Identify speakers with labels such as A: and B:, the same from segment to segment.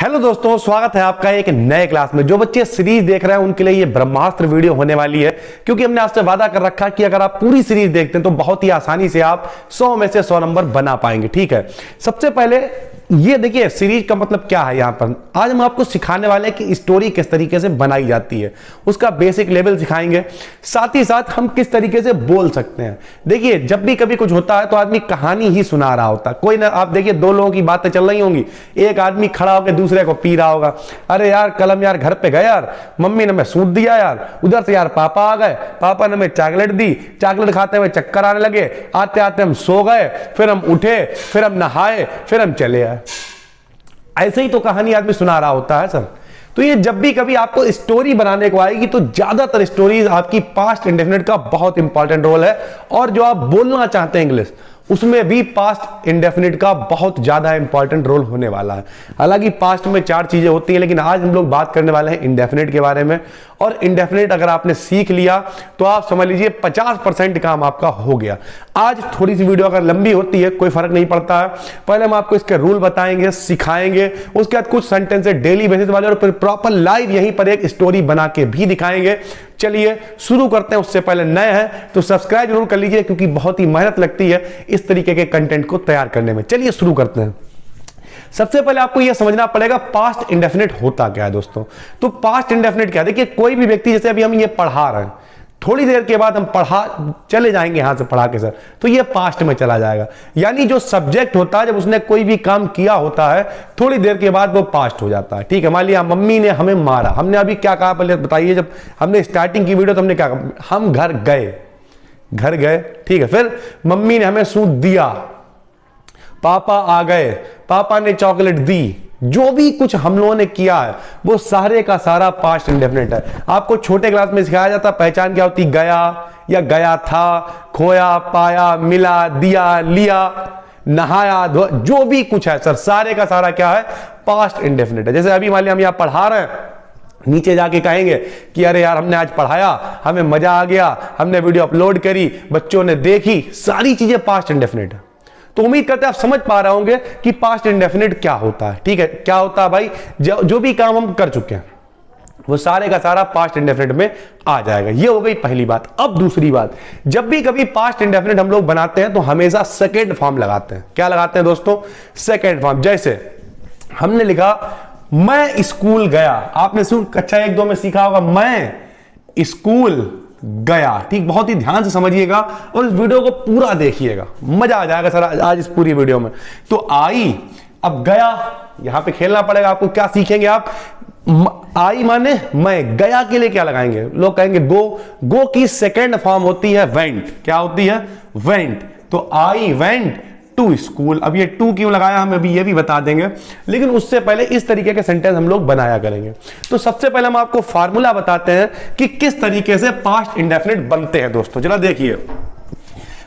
A: Hello दोस्तों, स्वागत है आपका एक नए क्लास में। जो बच्चे सीरीज देख रहे हैं उनके लिए ये ब्रह्मास्त्र वीडियो होने वाली है, क्योंकि हमने आपसे वादा कर रखा कि अगर आप पूरी सीरीज देखते हैं तो बहुत ही आसानी से आप 100 में से 100 नंबर बना पाएंगे। ठीक है, सबसे पहले ये देखिए सीरीज का मतलब क्या है। यहां पर आज हम आपको सिखाने वाले हैं कि स्टोरी किस तरीके से बनाई जाती है, उसका बेसिक लेवल सिखाएंगे। साथ ही साथ हम किस तरीके से बोल सकते हैं। देखिए, जब भी कभी कुछ होता है तो आदमी कहानी ही सुना रहा होता है। कोई ना, आप देखिए दो लोगों की बातें चल रही होंगी, एक आदमी खड़ा होकर दूसरे को पी रहा होगा। अरे यार कलम यार घर पे गए यार, मम्मी ने हमें सूट दिया यार, उधर से यार पापा आ गए, पापा ने हमें चॉकलेट दी, चॉकलेट खाते हुए चक्कर आने लगे, आते आते हम सो गए, फिर हम उठे, फिर हम नहाए, फिर हम चले आए। ऐसे ही तो कहानी आदमी सुना रहा होता है सर। तो ये जब भी कभी आपको स्टोरी बनाने को आएगी तो ज्यादातर स्टोरीज आपकी पास्ट इंडेफिनिट का बहुत इंपॉर्टेंट रोल है, और जो आप बोलना चाहते हैं इंग्लिश उसमें भी पास्ट इंडेफिनिट का बहुत ज्यादा इंपॉर्टेंट रोल होने वाला है। हालांकि पास्ट में 4 चीजें होती हैं, लेकिन आज हम लोग बात करने वाले हैं इंडेफिनिट के बारे में। और इंडेफिनिट अगर आपने सीख लिया तो आप समझ लीजिए 50% काम आपका हो गया। आज थोड़ी सी वीडियो अगर लंबी होती है कोई फर्क नहीं पड़ता है। पहले हम आपको इसके रूल बताएंगे, सिखाएंगे, उसके बाद कुछ सेंटेंसेस डेली बेसिस वाले, और फिर प्रॉपर लाइव यहीं पर एक स्टोरी बना के भी दिखाएंगे। चलिए शुरू करते हैं। उससे पहले नए हैं तो सब्सक्राइब जरूर कर लीजिए, क्योंकि बहुत ही मेहनत लगती है इस तरीके के कंटेंट को तैयार करने में। चलिए शुरू करते हैं। सबसे पहले आपको यह समझना पड़ेगा पास्ट इंडेफिनिट होता क्या है दोस्तों। तो पास्ट इंडेफिनिट क्या है, देखिए कोई भी व्यक्ति, जैसे अभी हम ये पढ़ा रहे हैं, थोड़ी देर के बाद हम चले जाएंगे यहां से पढ़ा के सर, तो ये पास्ट में चला जाएगा। यानी जो सब्जेक्ट होता है, जब उसने कोई भी काम किया होता है, थोड़ी देर के बाद वो पास्ट हो जाता है। ठीक है, मान लिया मम्मी ने हमें मारा, हमने अभी क्या कहा पहले बताइए। जब हमने स्टार्टिंग की वीडियो तो हमने क्या कहा, हम घर गए। ठीक है, फिर मम्मी ने हमें सूट दिया, पापा आ गए, पापा ने चॉकलेट दी। जो भी कुछ हम लोगों ने किया है वो सारे का सारा पास्ट इंडेफिनिट है। आपको छोटे क्लास में सिखाया जाता पहचान क्या होती, गया या गया था, खोया, पाया, मिला, दिया, लिया, नहाया, जो भी कुछ है सर, सारे का सारा क्या है, पास्ट इंडेफिनिट है। जैसे अभी मान लिया हम यहां पढ़ा रहे हैं, नीचे जाके कहेंगे कि अरे यार हमने आज पढ़ाया, हमें मजा आ गया, हमने वीडियो अपलोड करी, बच्चों ने देखी, सारी चीजें पास्ट इंडेफिनिट है। तो उम्मीद करते हैं आप समझ पा रहे होंगे कि पास्ट इंडेफिनिट क्या होता है। ठीक है, क्या होता है भाई, जो भी काम हम कर चुके हैं वो सारे का सारा पास्ट इंडेफिनिट में आ जाएगा। ये हो गई पहली बात। अब दूसरी बात, जब भी कभी पास्ट इंडेफिनिट हम लोग बनाते हैं तो हमेशा सेकेंड फॉर्म लगाते हैं। क्या लगाते हैं दोस्तों, सेकेंड फॉर्म। जैसे हमने लिखा मैं स्कूल गया, आपने कक्षा 1-2 में सीखा होगा, मैं स्कूल गया। ठीक, बहुत ही ध्यान से समझिएगा और इस वीडियो को पूरा देखिएगा, मजा आ जाएगा सर आज इस पूरी वीडियो में। तो आई, अब गया, यहां पे खेलना पड़ेगा आपको। क्या सीखेंगे आप, आई माने मैं, गया के लिए क्या लगाएंगे, लोग कहेंगे गो की सेकेंड फॉर्म होती है वेंट। क्या होती है, वेंट। तो आई वेंट टू स्कूल। अब ये टू क्यों लगाया हम अभी ये भी बता देंगे, लेकिन उससे पहले इस तरीके के सेंटेंस हम लोग बनाया करेंगे। तो सबसे पहले हम आपको फार्मूला बताते हैं कि किस तरीके से पास्ट इंडेफिनिट बनते हैं दोस्तों। जरा देखिए,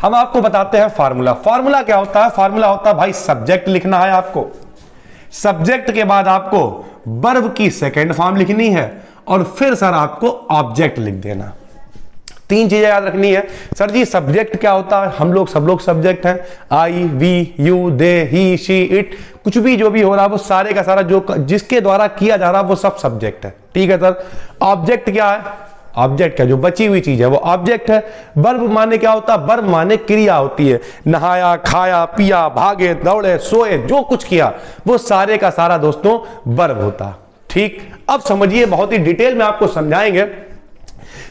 A: हम आपको बताते हैं फार्मूला। फार्मूला क्या होता है, फार्मूला होता है भाई सब्जेक्ट लिखना है आपको, सब्जेक्ट के बाद आपको वर्ब की सेकेंड फॉर्म लिखनी है, और फिर सर आपको ऑब्जेक्ट लिख देना। 3 चीजें याद रखनी है। सर जी सब्जेक्ट क्या होता है, सब लोग सब्जेक्ट हैं, I, we, you, they, he, she, it, कुछ भी जो भी हो रहा है वो सारे का सारा जो जिसके द्वारा किया जा रहा है वो सब सब्जेक्ट है। ठीक है सर। ऑब्जेक्ट क्या है, ऑब्जेक्ट क्या, जो बची हुई चीज है वो ऑब्जेक्ट है। वर्ब माने क्या होता है, वर्ब माने क्रिया होती है, नहाया, खाया, पिया, भागे, दौड़े, सोए, जो कुछ किया वो सारे का सारा दोस्तों वर्ब होता। ठीक, अब समझिए, बहुत ही डिटेल में आपको समझाएंगे।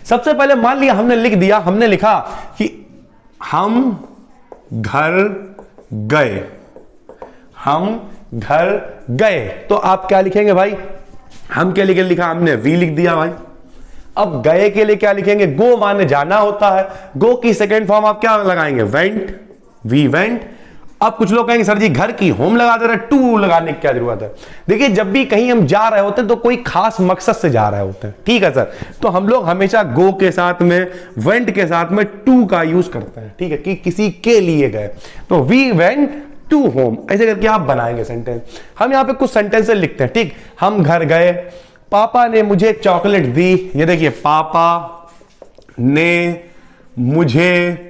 A: सबसे पहले मान लिया हमने लिख दिया, हमने लिखा कि हम घर गए, हम घर गए। तो आप क्या लिखेंगे भाई, हम क्या लिखा, हमने वी लिख दिया भाई। अब गए के लिए क्या लिखेंगे, गो माने जाना होता है, गो की सेकेंड फॉर्म आप क्या लगाएंगे, वेंट, वी वेंट। अब कुछ लोग कहेंगे सर जी घर की होम लगा दे रहे, टू लगाने की क्या जरूरत है। देखिए जब भी कहीं हम जा रहे होते हैं तो कोई खास मकसद से जा रहे होते हैं। ठीक है सर, तो हम लोग हमेशा गो के साथ में, वेंट के साथ में टू का यूज करते हैं। ठीक है, कि किसी के लिए गए, तो वी वेंट टू होम, ऐसे करके आप बनाएंगे सेंटेंस। हम यहाँ पे कुछ सेंटेंस लिखते हैं। ठीक, हम घर गए, पापा ने मुझे चॉकलेट दी। ये देखिए, पापा ने मुझे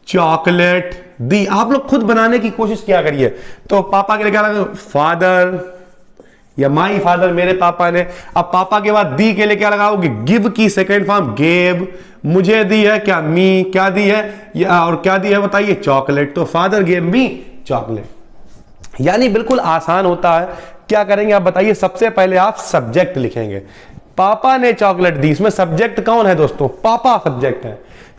A: चॉकलेट दी। आप लोग खुद बनाने की कोशिश किया करिए। तो पापा के लिए क्या लगा, फादर या माई फादर मेरे पापा ने। अब पापा के बाद दी के लिए क्या लगाओगे, गिव की सेकेंड फॉर्म गेव, मुझे दी है क्या, मी, क्या दी है या, और क्या दी है बताइए, चॉकलेट, तो फादर गेव मी चॉकलेट। यानी बिल्कुल आसान होता है। क्या करेंगे आप बताइए, सबसे पहले आप सब्जेक्ट लिखेंगे, पापा ने चॉकलेट दी, इसमें सब्जेक्ट कौन है दोस्तों, पापा सब्जेक्ट है,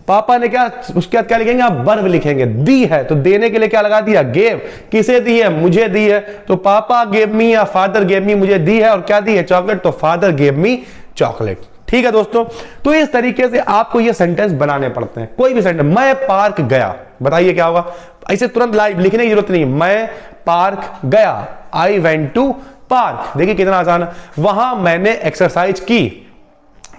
A: पापा ने क्या, उसके बाद क्या लिखेंगे आप, वर्ब लिखेंगे, दी है तो देने के लिए क्या लगा दिया, गेव, किसे दी है, मुझे दी है, तो पापा गेव मी या फादर गेव मी, मुझे दी है और क्या दी है, चॉकलेट, तो फादर गेव मी चॉकलेट। ठीक है दोस्तों, तो इस तरीके से आपको ये सेंटेंस बनाने पड़ते हैं। कोई भी सेंटेंस, मैं पार्क गया, बताइए क्या होगा, ऐसे तुरंत लाइव लिखने की जरूरत नहीं, मैं पार्क गया, आई वेंट टू पार्क, देखिए कितना आसान है। वहां मैंने एक्सरसाइज की,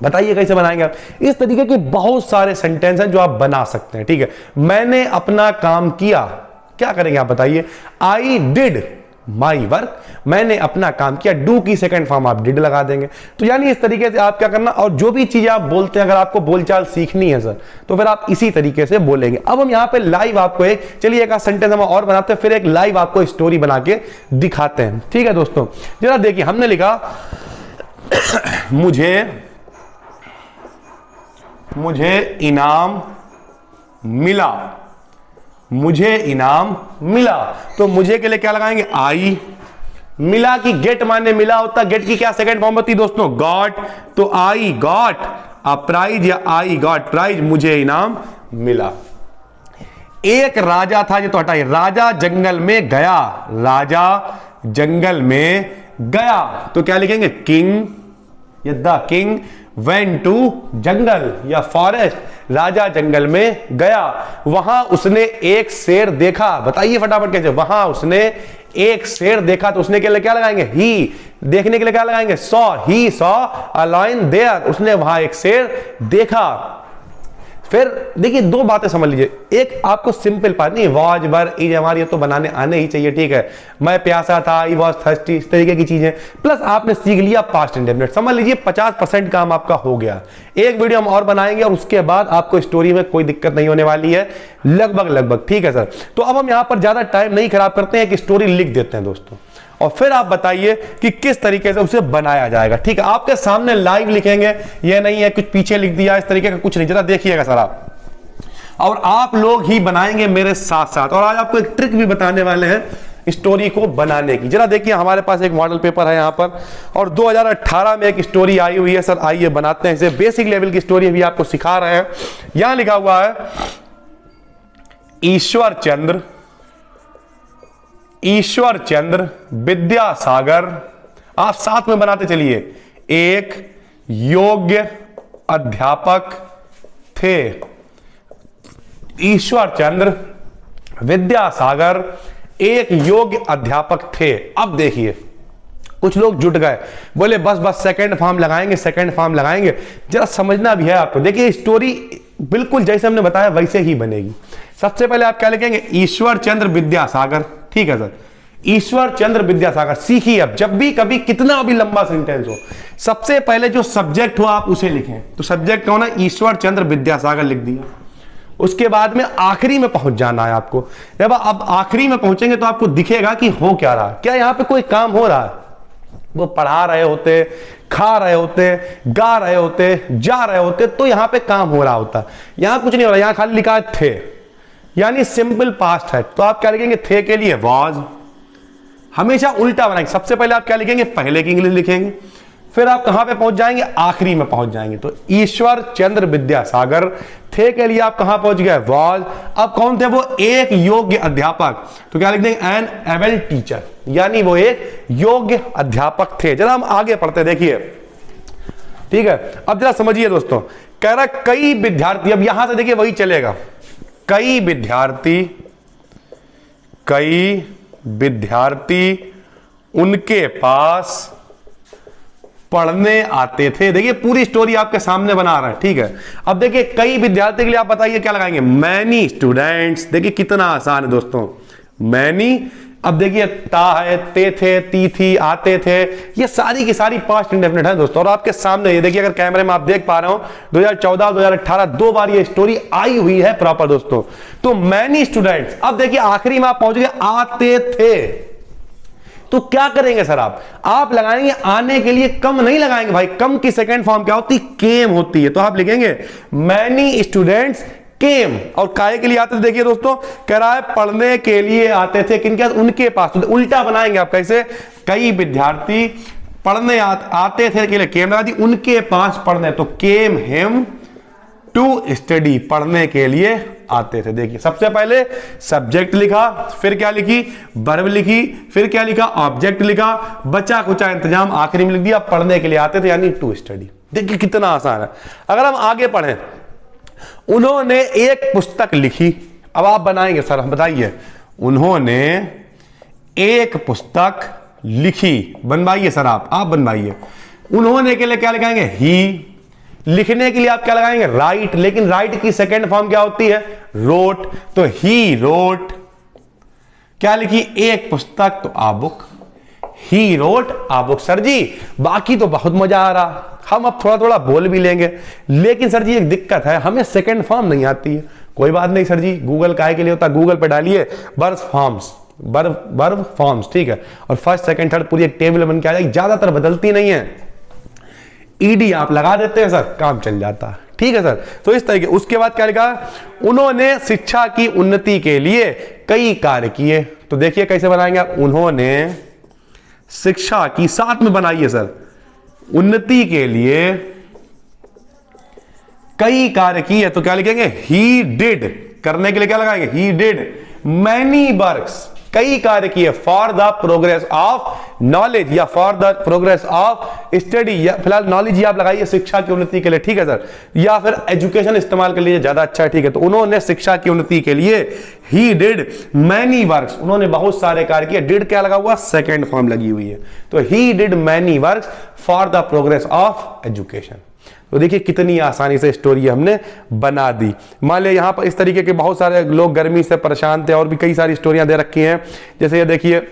A: बताइए कैसे बनाएंगे आप। इस तरीके के बहुत सारे सेंटेंस हैं जो आप बना सकते हैं। ठीक है, मैंने अपना काम किया, क्या करेंगे आप बताइए, आई डिड माई वर्क, मैंने अपना काम किया, डू की सेकंड फॉर्म आप डिड लगा देंगे। तो यानी इस तरीके से आप क्या करना, और जो भी चीजें आप बोलते हैं, अगर आपको बोलचाल सीखनी है सर, तो फिर आप इसी तरीके से बोलेंगे। अब हम यहां पे लाइव आपको एक, चलिए एक सेंटेंस हम और बनाते हैं, फिर एक लाइव आपको स्टोरी बना के दिखाते हैं। ठीक है दोस्तों, जरा देखिए, हमने लिखा मुझे इनाम मिला, मुझे इनाम मिला, तो मुझे के लिए क्या लगाएंगे, आई, मिला की गेट माने मिला होता, गेट की क्या सेकंड फॉर्म होती दोस्तों, गॉट, तो आई गॉट अ प्राइज या आई गॉट प्राइज, मुझे इनाम मिला। एक राजा था, ये तो हटाइए, राजा जंगल में गया, राजा जंगल में गया, तो क्या लिखेंगे, किंग या द किंग वेंट टू जंगल या फॉरेस्ट, राजा जंगल में गया, वहां उसने एक शेर देखा, बताइए फटाफट कैसे, वहां उसने एक शेर देखा, तो उसने के लिए क्या लगाएंगे, ही, देखने के लिए क्या लगाएंगे, saw, he saw a lion there, उसने वहां एक शेर देखा। फिर देखिए दो बातें समझ लीजिए, एक आपको सिंपल पार्ट नहीं, वॉज वर इज हमारी तो बनाने आने ही चाहिए। ठीक है, मैं प्यासा था, आई वॉज थर्स्टी, इस तरीके की चीजें, प्लस आपने सीख लिया पास्ट इंडेफिनिट, समझ लीजिए 50% काम आपका हो गया। एक वीडियो हम और बनाएंगे और उसके बाद आपको स्टोरी में कोई दिक्कत नहीं होने वाली है, लगभग। ठीक है सर, तो अब हम यहां पर ज्यादा टाइम नहीं खराब करते हैं, एक स्टोरी लिख देते हैं दोस्तों, और फिर आप बताइए कि किस तरीके से उसे बनाया जाएगा। ठीक है, आपके सामने लाइव लिखेंगे, ये नहीं है कुछ पीछे लिख दिया, इस तरीके का कुछ नहीं, जरा देखिएगा सर आप, और आप लोग ही बनाएंगे मेरे साथ साथ। और आज आपको एक ट्रिक भी बताने वाले हैं स्टोरी को बनाने की। जरा देखिए, हमारे पास एक मॉडल पेपर है यहाँ पर, और 2018 में एक स्टोरी आई हुई है सर, आइए बनाते हैं इसे। बेसिक लेवल की स्टोरी भी आपको सिखा रहे हैं। यहां लिखा हुआ है ईश्वर चंद्र विद्यासागर, आप साथ में बनाते चलिए, एक योग्य अध्यापक थे। ईश्वर चंद्र विद्यासागर एक योग्य अध्यापक थे। अब देखिए कुछ लोग जुट गए, बोले बस सेकंड फॉर्म लगाएंगे, जरा समझना भी है आपको। देखिए स्टोरी बिल्कुल जैसे हमने बताया वैसे ही बनेगी। सबसे पहले आप क्या लिखेंगे, ईश्वर चंद्र विद्यासागर। ठीक है सर, ईश्वर चंद्र विद्यासागर। सीखिए, अब जब भी कभी कितना भी लंबा सेंटेंस हो, सबसे पहले जो सब्जेक्ट हो आप उसे लिखें। तो सब्जेक्ट कौन है, ईश्वर चंद्र विद्यासागर लिख दिया। उसके बाद में आखिरी में पहुंच जाना है आपको। जब अब आखिरी में पहुंचेंगे तो आपको दिखेगा कि हो क्या रहा है, क्या यहां पे कोई काम हो रहा है। वो पढ़ा रहे होते, खा रहे होते, गा रहे होते, जा रहे होते, तो यहां पे काम हो रहा होता। यहां कुछ नहीं हो रहा, यहां खाली लिखा है थे, यानी सिंपल पास्ट है। तो आप क्या लिखेंगे, थे के लिए वॉज। हमेशा उल्टा बनाएंगे, सबसे पहले आप क्या लिखेंगे, पहले की इंग्लिश लिखेंगे, फिर आप कहां पे पहुंच जाएंगे, आखिरी में पहुंच जाएंगे। तो ईश्वर चंद्र विद्यासागर, थे के लिए आप कहां पहुंच गए, वॉज। अब कौन थे वो, एक योग्य अध्यापक। तो क्या लिख देंगे, एन एबल टीचर, यानी वो एक योग्य अध्यापक थे। जरा हम आगे पढ़ते देखिए। ठीक है, अब जरा समझिए दोस्तों, कह रहा कई विद्यार्थी, अब यहां से देखिए वही चलेगा, कई विद्यार्थी उनके पास पढ़ने आते थे। देखिए पूरी स्टोरी आपके सामने बना रहा है। ठीक है, अब देखिए कई विद्यार्थी के लिए आप बताइए क्या लगाएंगे, मैनी स्टूडेंट्स। देखिए कितना आसान है दोस्तों, मैनी। अब देखिए ता है, ते थे, ती थी, आते थे, ये सारी की सारी पास्ट इंडेफिनिट है दोस्तों। और आपके सामने ये देखिए, अगर कैमरे में आप देख पा रहे हो, 2014 2018 दो बार ये स्टोरी आई हुई है प्रॉपर दोस्तों। तो मैनी स्टूडेंट्स। अब देखिए आखिरी में आप पहुंच गए, आते थे, तो क्या करेंगे सर, आप लगाएंगे आने के लिए कम नहीं लगाएंगे भाई। कम की सेकंड फॉर्म क्या होती है, केम होती है। तो आप लिखेंगे मैनी स्टूडेंट्स केम। और काहे के लिए आते थे, देखिए दोस्तों कह रहा है पढ़ने के लिए आते थे, किनके, उनके पास। तो उल्टा बनाएंगे आप कैसे, कई विद्यार्थी पढ़ने आते थे के लिए केम लगा दी, उनके पास पढ़ने, तो केम हिम टू स्टडी, पढ़ने के लिए आते थे। देखिए सबसे पहले सब्जेक्ट लिखा, फिर क्या लिखी, वर्ब लिखी, फिर क्या लिखा, ऑब्जेक्ट लिखा, बचा कुचा इंतजाम आखिरी में लिख दिया, पढ़ने के लिए आते थे यानी टू स्टडी। देखिए कितना आसान है। अगर हम आगे पढ़ें, उन्होंने एक पुस्तक लिखी। अब आप बनाएंगे सर, हम बताइए, उन्होंने एक पुस्तक लिखी, बनवाइए सर, आप बनवाइए। उन्होंने के लिए क्या लगाएंगे, ही। लिखने के लिए आप क्या लगाएंगे, राइट। लेकिन राइट की सेकंड फॉर्म क्या होती है, रोट। तो ही रोट, क्या लिखी, एक पुस्तक, तो a book, he wrote a book. Sir ji बाकी तो बहुत मजा आ रहा, हम अब थोड़ा थोड़ा बोल भी लेंगे, लेकिन सर जी एक दिक्कत है, हमें सेकंड फॉर्म नहीं आती है। कोई बात नहीं सर जी, गूगल काहे के लिए होता है, गूगल पे डालिए वर्ब फॉर्म्स, वर्ब फॉर्म्स, ठीक है, और फर्स्ट सेकंड थर्ड पूरी एक टेबल बन के आ जाएगी, ज्यादातर बदलती नहीं है। ईडी आप लगा देते हैं सर, काम चल जाता है, ठीक है सर। तो इस तरीके, उसके बाद क्या लिखा, उन्होंने शिक्षा की उन्नति के लिए कई कार्य किए। तो देखिए कैसे बनाएंगे आप, उन्होंने शिक्षा की, साथ में बनाइए सर, उन्नति के लिए कई कार्य किए। तो क्या लिखेंगे, ही डिड, करने के लिए क्या लगाएंगे, ही डिड मैनी वर्क्स, कई कार्य किए, for the progress of knowledge या for the progress of study, या फिलहाल नॉलेज ही आप लगाइए, शिक्षा की उन्नति के लिए, ठीक है सर, या फिर एजुकेशन इस्तेमाल कर लीजिए, ज्यादा अच्छा है, ठीक है। तो उन्होंने शिक्षा की उन्नति के लिए ही डिड मैनी वर्क्स, उन्होंने बहुत सारे कार्य किए। डिड क्या लगा हुआ, सेकेंड फॉर्म लगी हुई है, तो he did many works for the progress of education. तो देखिए कितनी आसानी से स्टोरी हमने बना दी। मान लिया यहाँ पर इस तरीके के बहुत सारे लोग गर्मी से परेशान थे, और भी कई सारी स्टोरियां दे रखी हैं। जैसे ये देखिए,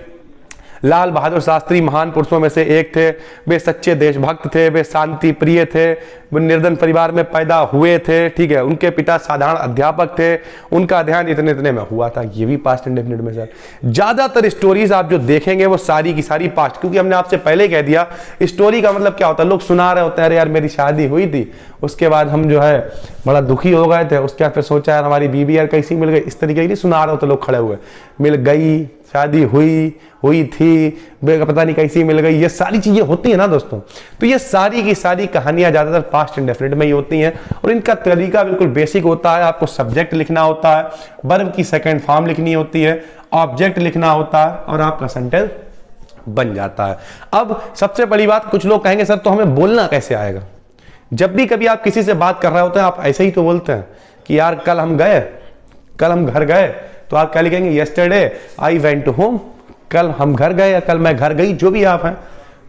A: लाल बहादुर शास्त्री महान पुरुषों में से एक थे, वे सच्चे देशभक्त थे, वे शांति प्रिय थे, वे निर्धन परिवार में पैदा हुए थे, ठीक है, उनके पिता साधारण अध्यापक थे, उनका अध्ययन इतने इतने में हुआ था। ये भी पास्ट इंडेफिनिट में सर। ज्यादातर स्टोरीज आप जो देखेंगे वो सारी की सारी पास्ट, क्योंकि हमने आपसे पहले कह दिया स्टोरी का मतलब क्या होता है, लोग सुना रहे होते हैं, अरे यार मेरी शादी हुई थी, उसके बाद हम जो है बड़ा दुखी हो गए थे, उसके बाद फिर सोचा यार हमारी बीवी यार कैसी मिल गई, इस तरीके की नहीं सुना रहे होते लोग खड़े हुए, मिल गई, शादी हुई थी, पता नहीं कैसी मिल गई, ये सारी चीजें होती है ना दोस्तों। तो ये सारी की सारी कहानियां ज्यादातर पास्ट इंडेफिनिट में ही होती हैं, और इनका तरीका बिल्कुल बेसिक होता है। आपको सब्जेक्ट लिखना होता है, वर्ब की सेकंड फॉर्म लिखनी होती है, ऑब्जेक्ट लिखना होता है, और आपका सेंटेंस बन जाता है। अब सबसे बड़ी बात, कुछ लोग कहेंगे सर तो हमें बोलना कैसे आएगा। जब भी कभी आप किसी से बात कर रहे होते हैं, आप ऐसे ही तो बोलते हैं कि यार कल हम घर गए, तो आप क्या लिखेंगे, yesterday I went to home, कल हम घर गए या कल मैं घर गई, जो भी आप हैं,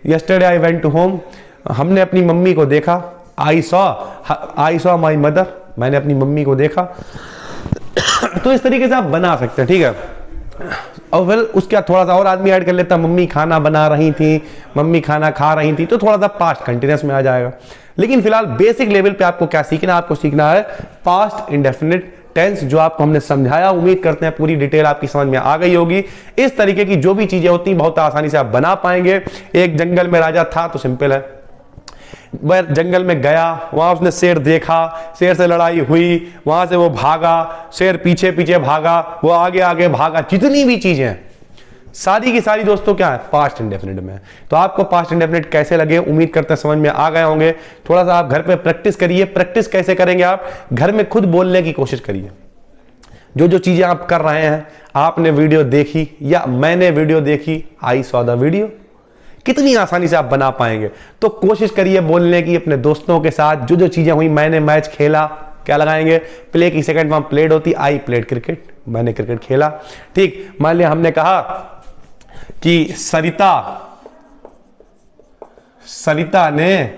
A: yesterday I went to home, हमने अपनी मम्मी को देखा, आई सॉ माई मदर, मैंने अपनी मम्मी को देखा। तो इस तरीके से आप बना सकते हैं, ठीक है। और फिर उसके थोड़ा सा और आदमी ऐड कर लेता, मम्मी खाना बना रही थी, मम्मी खाना खा रही थी, तो थोड़ा सा पास्ट कंटिन्यूअस में आ जाएगा। लेकिन फिलहाल बेसिक लेवल पे आपको क्या सीखना है, आपको सीखना है पास्ट इंडेफिनिट टेंस, जो आपको हमने समझाया। उम्मीद करते हैं पूरी डिटेल आपकी समझ में आ गई होगी। इस तरीके की जो भी चीजें होती हैं बहुत आसानी से आप बना पाएंगे। एक जंगल में राजा था, तो सिंपल है, वह जंगल में गया, वहां उसने शेर देखा, शेर से लड़ाई हुई, वहां से वो भागा, शेर पीछे पीछे भागा, वो आगे आगे भागा, जितनी भी चीजें हैं सारी की सारी दोस्तों क्या है, पास्ट इंडेफिनिट में। तो आपको पास्ट इंडेफिनिट कैसे लगे, उम्मीद करते हैं समझ में आ गए होंगे। थोड़ा सा आप घर पे प्रैक्टिस करिए। प्रैक्टिस कैसे करेंगे, आप घर में खुद बोलने की कोशिश करिए। जो जो चीजें आप कर रहे हैं, आपने वीडियो देखी या मैंने वीडियो देखी, आई सॉ द वीडियो, कितनी आसानी से आप बना पाएंगे। तो कोशिश करिए बोलने की अपने दोस्तों के साथ। जो जो चीजें हुई, मैंने मैच खेला, क्या लगाएंगे, प्ले की सेकंड फॉर्म प्लेड होती, आई प्लेड क्रिकेट, मैंने क्रिकेट खेला, ठीक। मान लिया हमने कहा कि सरिता ने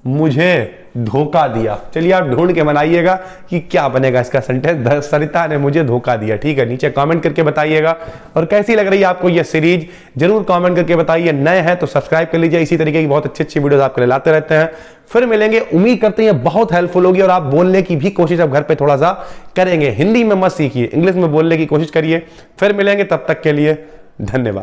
A: मुझे धोखा दिया। चलिए आप ढूंढ के बनाइएगा कि क्या बनेगा इसका सेंटेंस, सरिता ने मुझे धोखा दिया, ठीक है। नीचे कमेंट करके बताइएगा। और कैसी लग रही है आपको ये सीरीज, जरूर कमेंट करके बताइए। नए हैं तो सब्सक्राइब कर लीजिए, इसी तरीके की बहुत अच्छी अच्छी वीडियोस आपके लिए लाते रहते हैं। फिर मिलेंगे, उम्मीद करते हैं बहुत हेल्पफुल होगी, और आप बोलने की भी कोशिश अब घर पे थोड़ा सा करेंगे। हिंदी में मत सीखिए, इंग्लिश में बोलने की कोशिश करिए। फिर मिलेंगे, तब तक के लिए धन्यवाद।